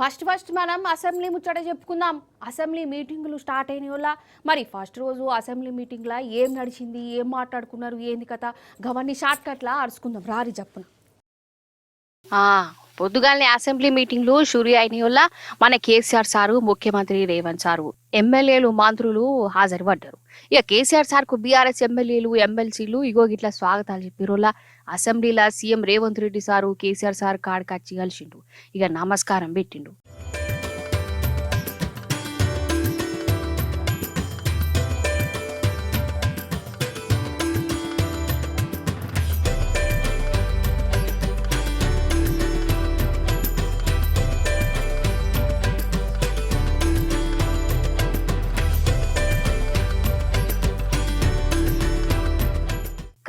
First మనం assembly ముచ్చట చెప్పుకుందాం. అసెంబ్లీ మీటింగులు స్టార్ట్ అయిన వల్ల మరి ఫస్ట్ రోజు అసెంబ్లీ మీటింగ్లో ఏం నడిచింది, ఏం మాట్లాడుకున్నారు, ఏంది కథ గవన్నీ షార్ట్ కట్లా అరుచుకుందాం రారి చెప్పున. పొద్దుగాలనే అసెంబ్లీ మీటింగ్లు షురు అయిన వల్ల మన కేసీఆర్ సారు, ముఖ్యమంత్రి రేవంత్ సారు, ఎమ్మెల్యేలు, మంత్రులు హాజరుపడ్డారు. ఇక కేసీఆర్ సార్ కు బీఆర్ఎస్ ఎమ్మెల్యేలు, ఎమ్మెల్సీలు ఇగో గిట్లా స్వాగతాలు చెప్పిరోళ్ళ. అసెంబ్లీలో CM Revanth Reddy sir KCR sir కాడికచ్చి కలిసిండు. ఇక నమస్కారం పెట్టిండు.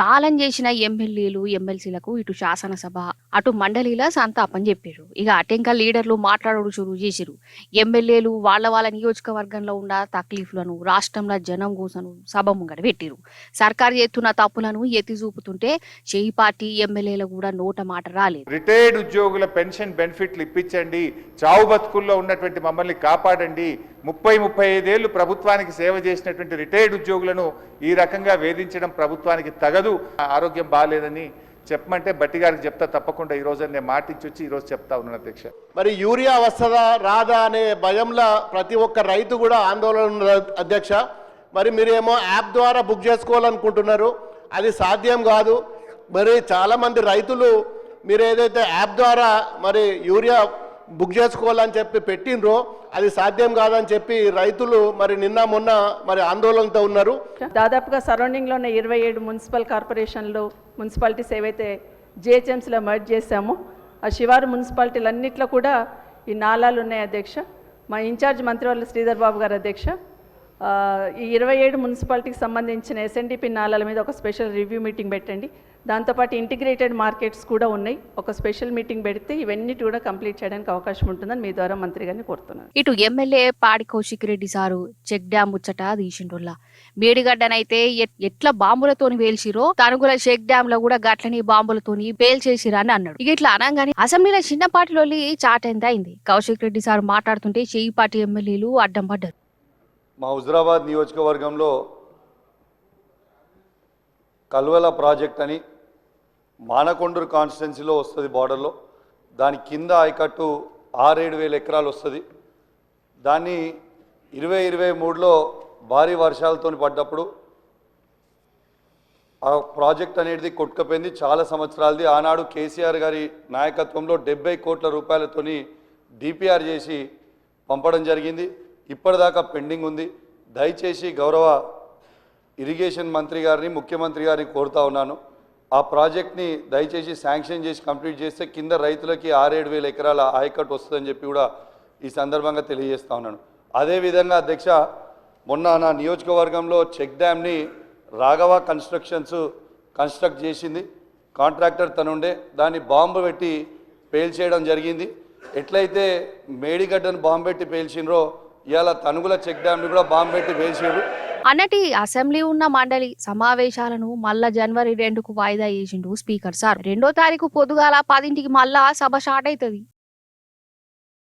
కాలం చేసిన ఎమ్మెల్యేలు, ఎమ్మెల్సీలకు ఇటు శాసనసభ, అటు మండలిల సంతాపం చెప్పారు. ఇక అటెంక లీడర్లు మాట్లాడడు చురువు చేసిరు. ఎమ్మెల్యేలు వాళ్ళ నియోజకవర్గంలో ఉన్న తక్లీఫ్లను, రాష్ట్రంలో జనం కూసను సభ ముంగడ పెట్టిరు. సర్కారు చేస్తున్న తప్పులను ఎత్తి చూపుతుంటే చేయి పార్టీ ఎమ్మెల్యేలు కూడా నోట మాట రాలేదు. రిటైర్డ్ ఉద్యోగుల పెన్షన్ బెనిఫిట్లు ఇప్పించండి, చావు బతుకుల్లో ఉన్నటువంటి మమ్మల్ని కాపాడండి, 35 ఏళ్లు ప్రభుత్వానికి సేవ చేసినటువంటి రిటైర్డ్ ఉద్యోగులను ఈ రకంగా వేధించడం ప్రభుత్వానికి తగదు, ఆరోగ్యం బాగాలేదని చెప్పమంటే బట్టి గారికి చెప్తా తప్పకుండా ఈ రోజు నేను మాటించి వచ్చి ఈరోజు చెప్తా ఉన్నాను అధ్యక్ష. మరి యూరియా వస్తుందా రాదా అనే భయంలో ప్రతి ఒక్క రైతు కూడా ఆందోళన అధ్యక్ష. మరి మీరేమో యాప్ ద్వారా బుక్ చేసుకోవాలనుకుంటున్నారు, అది సాధ్యం కాదు. మరి చాలామంది రైతులు మీరు ఏదైతే యాప్ ద్వారా మరి యూరియా బుక్ చేసుకోవాలని చెప్పి పెట్టినరో అది సాధ్యం కాదని చెప్పి రైతులు మరి నిన్న మొన్న మరి ఆందోళనతో ఉన్నారు. దాదాపుగా సరౌండింగ్లో ఉన్న 27 మున్సిపల్ కార్పొరేషన్లు, మున్సిపాలిటీస్ ఏవైతే జిహెచ్ఎంసీలో మర్జ్ చేశామో ఆ శివారు మున్సిపాలిటీలన్నింటిలో కూడా ఈ నాలాలు ఉన్నాయి అధ్యక్ష. మా ఇన్ఛార్జ్ మంత్రివర్యులు శ్రీధర్ బాబు గారు అధ్యక్ష, ఈ 27 మున్సిపాలిటీకి సంబంధించిన ఎస్ఎన్డిపి నాలాల మీద ఒక స్పెషల్ రివ్యూ మీటింగ్ పెట్టండి. దాంతోపాటు ఇంటిగ్రేటెడ్ మార్కెట్స్ కూడా ఉన్నాయి, ఒక స్పెషల్ మీటింగ్ పెడితే ఇవన్నీ కూడా కంప్లీట్ చేయడానికి అవకాశం ఉంటుందని మీ ద్వారా మంత్రి గారిని కోరుతున్నాను. ఇటు MLA Padi Kaushik Reddy sir check dam ముచ్చట తీసిండ్రుల్లా. మేడిగడ్డనైతే ఎట్లా బాంబులతోని పేల్చిరో తనుగుల చెక్ డ్యామ్ లో కూడా గట్లని బాంబులతోని పేల్చేసిరా అని అన్నాడు. ఇక ఇట్లా అనగానే అసెంబ్లీలో చిన్న పార్టీలో చాటెంత అయింది. కౌశిక్ రెడ్డి సారు మాట్లాడుతుంటే చేయి పార్టీ ఎమ్మెల్యేలు అడ్డం పడ్డారు. మా హుజరాబాద్ నియోజకవర్గంలో కల్వల ప్రాజెక్ట్ అని మానకొండూరు కాన్స్టిట్యున్సీలో వస్తుంది, బార్డర్లో. దాని కింద ఆయకట్టు 6-7 వేల ఎకరాలు వస్తుంది. దాన్ని 2023లో భారీ వర్షాలతో పడ్డప్పుడు ఆ ప్రాజెక్ట్ అనేది కొట్టుకపోయింది. చాలా సంవత్సరాలది. ఆనాడు కేసీఆర్ గారి నాయకత్వంలో 70 కోట్ల రూపాయలతోని డిపిఆర్ చేసి పంపడం జరిగింది. ఇప్పటిదాకా పెండింగ్ ఉంది. దయచేసి గౌరవ ఇరిగేషన్ మంత్రి గారిని, ముఖ్యమంత్రి గారిని కోరుతా ఉన్నాను, ఆ ప్రాజెక్ట్ని దయచేసి శాంక్షన్ చేసి కంప్లీట్ చేస్తే కింద రైతులకి 6-7 వేల ఎకరాల ఆయకట్టు వస్తుందని చెప్పి కూడా ఈ సందర్భంగా తెలియజేస్తా ఉన్నాను. అదేవిధంగా అధ్యక్ష, మొన్న నా నియోజకవర్గంలో చెక్ డ్యామ్ని రాఘవ కన్స్ట్రక్ట్ చేసింది. కాంట్రాక్టర్ తనుండే దాన్ని బాంబు పెట్టి పేల్చేయడం జరిగింది. ఎట్లయితే మేడిగడ్డను బాంబు పెట్టి పేల్చిండ్రో ఇవాళ తనుగుల చెక్ డ్యామ్ని కూడా బాంబు పెట్టి పేల్చారు. అన్నటి అసెంబ్లీ ఉన్న మండలి సమావేశాలను మళ్ళా జనవరి 2కు వాయిదా వేసిండు స్పీకర్ సార్. 2వ తారీఖు పొద్దుగాల 10ంటికి మళ్ళా సభ స్టార్ట్ అవుతుంది.